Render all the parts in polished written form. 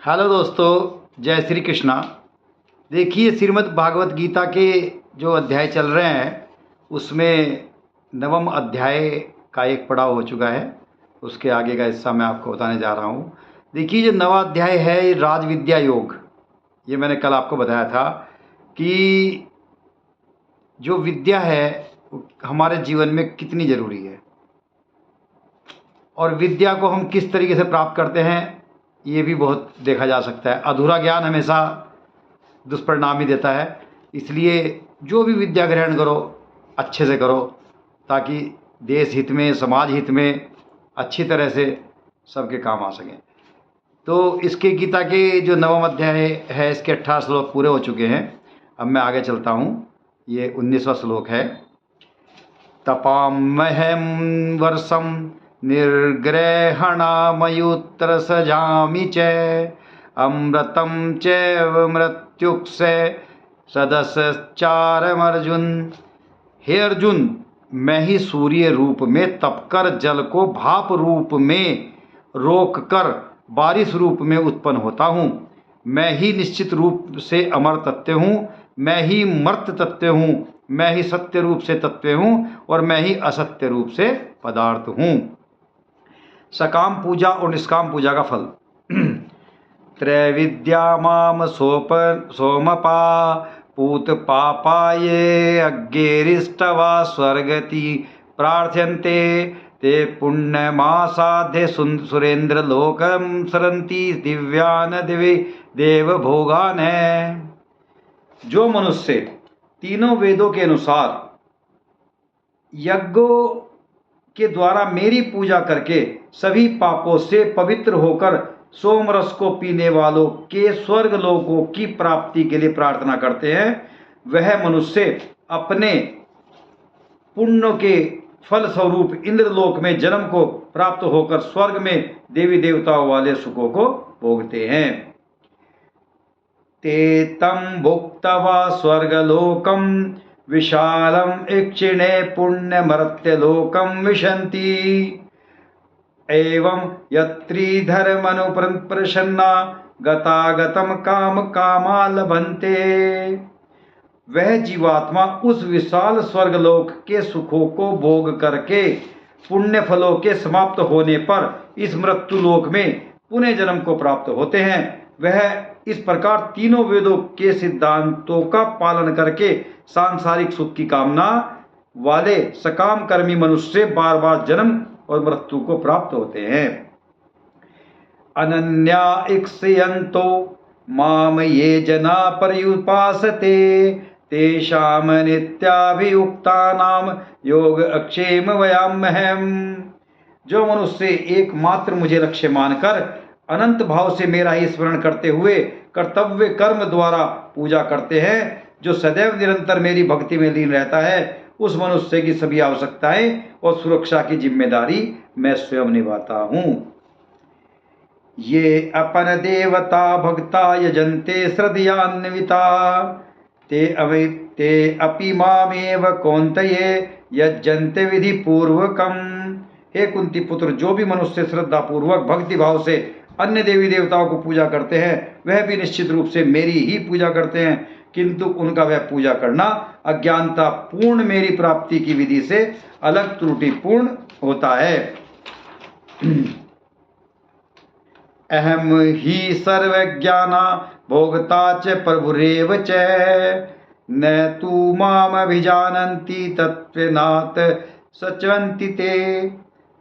Hello दोस्तों, जय श्री कृष्णा। देखिए, श्रीमद् भागवत गीता के जो अध्याय चल रहे हैं उसमें नवम अध्याय का एक पड़ाव हो चुका है। उसके आगे का हिस्सा मैं आपको बताने जा रहा हूँ। देखिए, जो नवा अध्याय है ये राजविद्या योग। ये मैंने कल आपको बताया था कि जो विद्या है हमारे जीवन में कितनी ज़रूरी है और विद्या को हम किस तरीके से प्राप्त करते हैं ये भी बहुत देखा जा सकता है। अधूरा ज्ञान हमेशा दुष्परिणाम ही देता है। इसलिए जो भी विद्या ग्रहण करो अच्छे से करो, ताकि देश हित में, समाज हित में अच्छी तरह से सबके काम आ सकें। तो इसके गीता के जो नवम अध्याय है इसके 18 श्लोक पूरे हो चुके हैं। अब मैं आगे चलता हूँ। ये 19वां श्लोक है। तपाम्यहं वर्षं निर्ग्रहणामयुत्र सजामि च अमृतं चैव मृत्युक्षय सदसचारमर्जुन। हे अर्जुन, मैं ही सूर्य रूप में तपकर जल को भाप रूप में रोककर बारिश रूप में उत्पन्न होता हूँ। मैं ही निश्चित रूप से अमर तत्व हूँ, मैं ही मर्त तत्व हूँ, मैं ही सत्य रूप से तत्व हूँ और मैं ही असत्य रूप से पदार्थ हूँ। सकाम पूजा और निष्काम पूजा का फल। त्रैविद्या माम सोमपा पूत पापाये अज्ञेरिष्टवा स्वर्गति प्रार्थ्यन्ते ते पुण्यमासाध्य सुरेंद्र लोकम सरंती दिव्यान दिव्य देव भोगान है। जो मनुष्य तीनों वेदों के अनुसार यज्ञों के द्वारा मेरी पूजा करके सभी पापों से पवित्र होकर सोमरस को पीने वालों के स्वर्ग लोकों की प्राप्ति के लिए प्रार्थना करते हैं, वह मनुष्य अपने पुण्य के फल स्वरूप इंद्रलोक में जन्म को प्राप्त होकर स्वर्ग में देवी देवताओं वाले सुखों को भोगते हैं। ते तम भुक्त्वा स्वर्गलोकम विशालम इक्षिणे पुण्यमर्त्यलोकम विशन्ति एवं यत्रिधर्मनुप्रसन्ना गतागतम काम कामा लभन्ते। वह जीवात्मा उस विशाल स्वर्गलोक के सुखों को भोग करके पुण्य फलों के समाप्त होने पर इस मृत्यु लोक में पुनः जन्म को प्राप्त होते हैं। वह इस प्रकार तीनों वेदों के सिद्धांतों का पालन करके सांसारिक सुख की कामना वाले सकाम कर्मी मनुष्य बार बार जन्म और मृत्यु को प्राप्त होते हैं। अनन्या इक्षयन्तो माम ये जना पर्युपासते तेषाम नित्याभियुक्तानाम योग अक्षेम वयाम्यहम्। जो मनुष्य एकमात्र मुझे लक्ष्य मानकर अनंत भाव से मेरा ही स्मरण करते हुए कर्तव्य कर्म द्वारा पूजा करते हैं, जो सदैव निरंतर मेरी भक्ति में लीन रहता है, उस मनुष्य की सभी आवश्यकताएं और सुरक्षा की जिम्मेदारी मैं स्वयं निभाता हूँ। ये अपन देवता भक्ता यजन्ते श्रद्धयान्विता ते अपि मामेव कौन्तेय यजन्ते विधि पूर्वकम। हे कुंती पुत्र, जो भी मनुष्य श्रद्धा पूर्वक भक्ति भाव से अन्य देवी देवताओं को पूजा करते हैं वह भी निश्चित रूप से मेरी ही पूजा करते हैं, किंतु उनका वह पूजा करना अज्ञानता पूर्ण मेरी प्राप्ति की विधि से अलग त्रुटिपूर्ण होता है। अहम ही सर्वज्ञाना भोगता च प्रभुरेव च न तू माम अभिजानन्ति तत्त्वनात् सचवन्ति ते।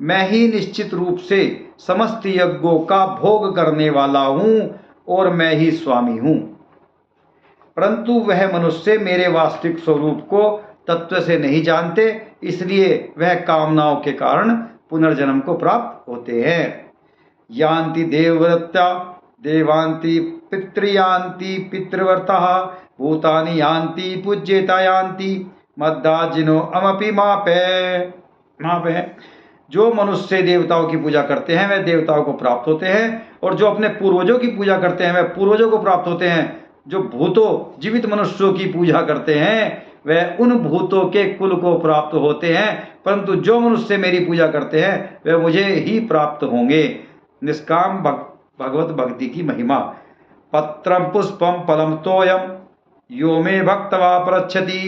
मैं ही निश्चित रूप से समस्त यज्ञों का भोग करने वाला हूँ और मैं ही स्वामी हूँ, परंतु वह मनुष्य मेरे वास्तविक स्वरूप को तत्व से नहीं जानते, इसलिए वह कामनाओं के कारण पुनर्जन्म को प्राप्त होते हैं। यान्ति देवव्रता देवान्ति पितृयान्ति पितृवर्तः भूतानि यान्ति पूज्यता यान्ति मद्दाजिनो अमपि मापे। जो मनुष्य देवताओं की पूजा करते हैं वह देवताओं को प्राप्त होते हैं, और जो अपने पूर्वजों की पूजा करते हैं वह पूर्वजों को प्राप्त होते हैं। जो भूतों जीवित मनुष्यों की पूजा करते हैं वह उन भूतों के कुल को प्राप्त होते हैं, परंतु जो मनुष्य मेरी पूजा करते हैं वह मुझे ही प्राप्त होंगे। निष्काम भगवत भक्ति की महिमा। पत्रम पुष्पम फलम तोयम यो मे भक्तवा प्रच्छति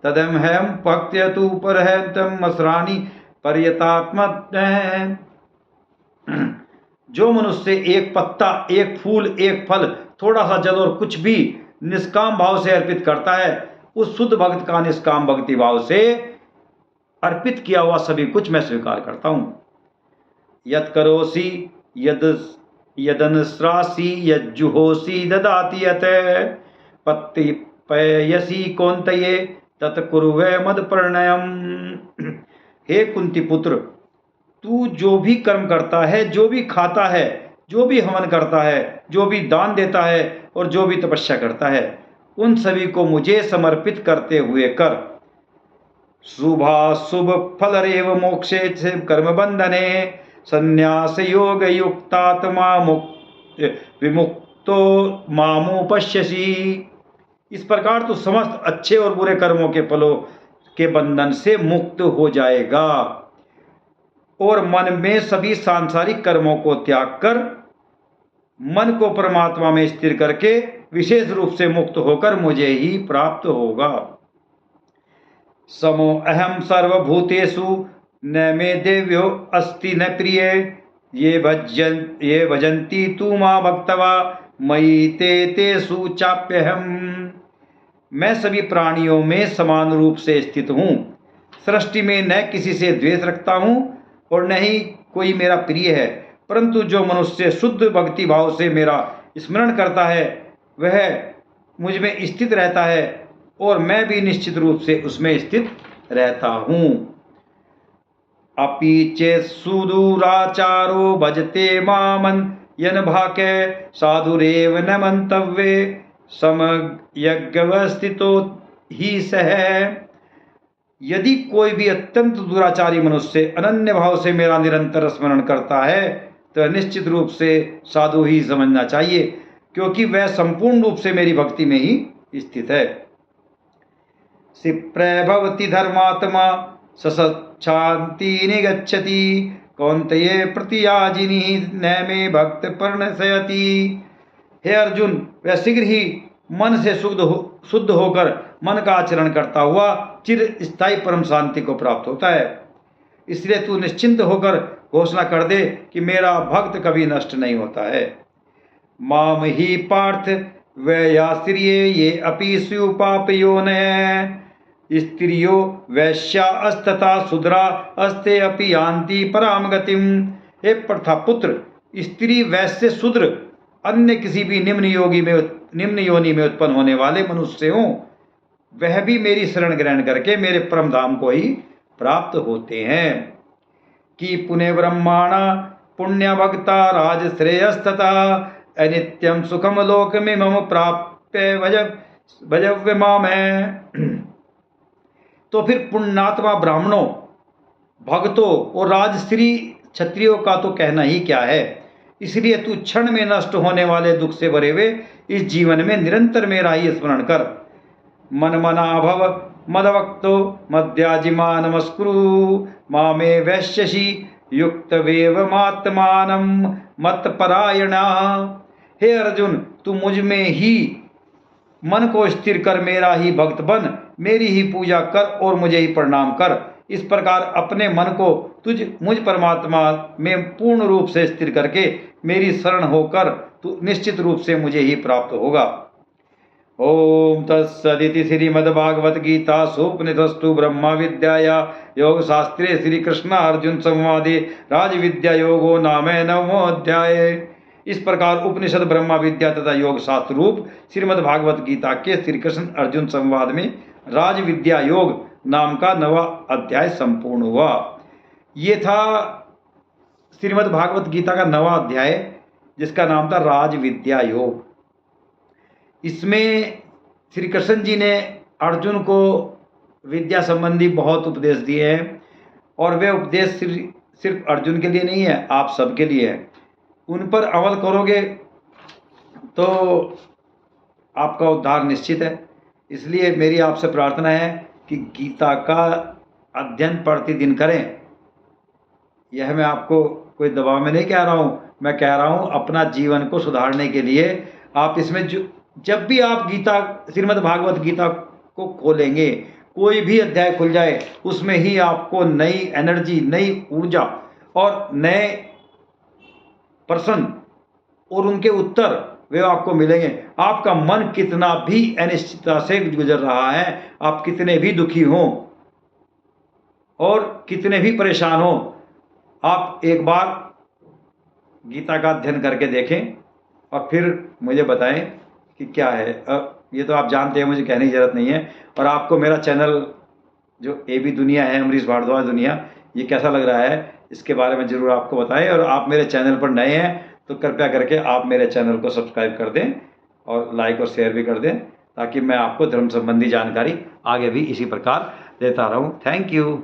तदमहम भक्त्यतु परहंतम मसराणि पर्यतात्म। जो मनुष्य एक पत्ता, एक फूल, एक फल, थोड़ा सा जल और कुछ भी निष्काम भाव से अर्पित करता है, उस शुद्ध भक्त का निष्काम भक्ति भाव से अर्पित किया हुआ सभी कुछ मैं स्वीकार करता हूं। यत् करोसि यदनश्रासि यज्जुहोसि ददाति यत् पत्ति पयसि कौन्तेय तत्कुर्वे मद प्रणयम। हे कुंती पुत्र, तू जो भी कर्म करता है, जो भी खाता है, जो भी हवन करता है, जो भी दान देता है और जो भी तपस्या करता है, उन सभी को मुझे समर्पित करते हुए कर। शुभाशुभ फलरेव मोक्षे कर्म बंधने संन्यास योग युक्तात्मा विमुक्तो मामुपश्यसि। इस प्रकार तो समस्त अच्छे और बुरे कर्मों के फलों के बंधन से मुक्त हो जाएगा और मन में सभी सांसारिक कर्मों को त्याग कर मन को परमात्मा में स्थिर करके विशेष रूप से मुक्त होकर मुझे ही प्राप्त होगा। समो अहम सर्वभूतेषु न मे देव्यो अस्ति न प्रिय ये भजन्ति तू मां भक्तवा मयि तेषु चाप्यहम। मैं सभी प्राणियों में समान रूप से स्थित हूँ, सृष्टि में न किसी से द्वेष रखता हूँ और न ही कोई मेरा प्रिय है, परंतु जो मनुष्य शुद्ध भक्ति भाव से मेरा स्मरण करता है वह मुझ में स्थित रहता है और मैं भी निश्चित रूप से उसमें स्थित रहता हूँ। अपि चेत् सुदूराचारो भजते मामन यन भाके साधुरेव न मंतव्ये समयज्ञवस्थितो ही सह। यदि कोई भी अत्यंत दुराचारी मनुष्य अनन्य भाव से मेरा निरंतर स्मरण करता है तो निश्चित रूप से साधु ही समझना चाहिए, क्योंकि वह संपूर्ण रूप से मेरी भक्ति में ही स्थित है। सिप्रय भवति धर्मात्मा सशांति निगच्छति कौन्तेय प्रतियाजिनी न मे भक्त प्रणशयति। हे अर्जुन, वह शीघ्र ही मन से शुद्ध होकर मन का आचरण करता हुआ चिर स्थायी परम शांति को प्राप्त होता है। इसलिए तू निश्चिंत होकर घोषणा कर दे कि मेरा भक्त कभी नष्ट नहीं होता है। माम ही पार्थ वैयास्त्रिये ये अपि स्युपापयोनय स्त्रियो वैश्या अस्तथा शूद्रा अस्ते अपि यान्ति पराम गतिम। हे प्रथापुत्र, स्त्री, वैश्य, शूद्र अन्य किसी भी निम्न योनि में उत्पन्न होने वाले मनुष्य हों, वह भी मेरी शरण ग्रहण करके मेरे परम धाम को ही प्राप्त होते हैं। कि पुण्य ब्रह्माणा पुण्य भक्ता राजश्रेयस्तथा अनित्यम सुखम लोक में मम प्राप्य भजव्य माम। तो फिर पुण्यात्मा ब्राह्मणों, भक्तों और राजश्री क्षत्रियों का तो कहना ही क्या है। इसलिए तू क्षण में नष्ट होने वाले दुख से भरे हुए इस जीवन में निरंतर मेरा ही स्मरण कर। मन मना भव मदवक्तो मद्याजिमा नमस्कुरु मामे वैश्यसि युक्त वेवमात्मानं मत्परायणा। हे अर्जुन, तू मुझ में ही मन को स्थिर कर मेरा ही भक्त बन, मेरी ही पूजा कर और मुझे ही प्रणाम कर। इस प्रकार अपने मन को मुझ परमात्मा में पूर्ण रूप से स्थिर करके मेरी शरण होकर तू निश्चित रूप से मुझे ही प्राप्त होगा। ओम तत्सदिति श्रीमद्भागवत गीता सुपनिषत्सु ब्रह्म विद्याया योग शास्त्रे श्री कृष्ण अर्जुन संवादे राज विद्या योगो नामे नवमोऽध्याय। इस प्रकार उपनिषद ब्रह्म विद्या तथा योग शास्त्र रूप श्रीमद् भागवत गीता के श्री कृष्ण अर्जुन संवाद में राज विद्या योग नाम का 9वां अध्याय संपूर्ण हुआ। ये था श्रीमद् भागवत गीता का 9वां अध्याय, जिसका नाम था राज विद्या योग। इसमें श्री कृष्ण जी ने अर्जुन को विद्या संबंधी बहुत उपदेश दिए हैं और वे उपदेश सिर्फ अर्जुन के लिए नहीं है, आप सबके लिए है। उन पर अमल करोगे तो आपका उद्धार निश्चित है। इसलिए मेरी आपसे प्रार्थना है कि गीता का अध्ययन प्रतिदिन करें। यह मैं आपको कोई दबाव में नहीं कह रहा हूँ, मैं कह रहा हूँ अपना जीवन को सुधारने के लिए आप इसमें जब भी आप गीता, श्रीमद् भागवत गीता को खोलेंगे, कोई भी अध्याय खुल जाए, उसमें ही आपको नई एनर्जी, नई ऊर्जा और नए प्रश्न और उनके उत्तर वे आपको मिलेंगे। आपका मन कितना भी अनिश्चितता से गुजर रहा है, आप कितने भी दुखी हों और कितने भी परेशान हों, आप एक बार गीता का अध्ययन करके देखें और फिर मुझे बताएं कि क्या है। ये तो आप जानते हैं, मुझे कहने की ज़रूरत नहीं है। और आपको मेरा चैनल जो AB दुनिया है, अमरीश भारद्वाज दुनिया, ये कैसा लग रहा है, इसके बारे में ज़रूर आपको बताएं। और आप मेरे चैनल पर नए हैं तो कृपया करके आप मेरे चैनल को सब्सक्राइब कर दें और लाइक और शेयर भी कर दें, ताकि मैं आपको धर्म संबंधी जानकारी आगे भी इसी प्रकार देता रहूं। Thank you.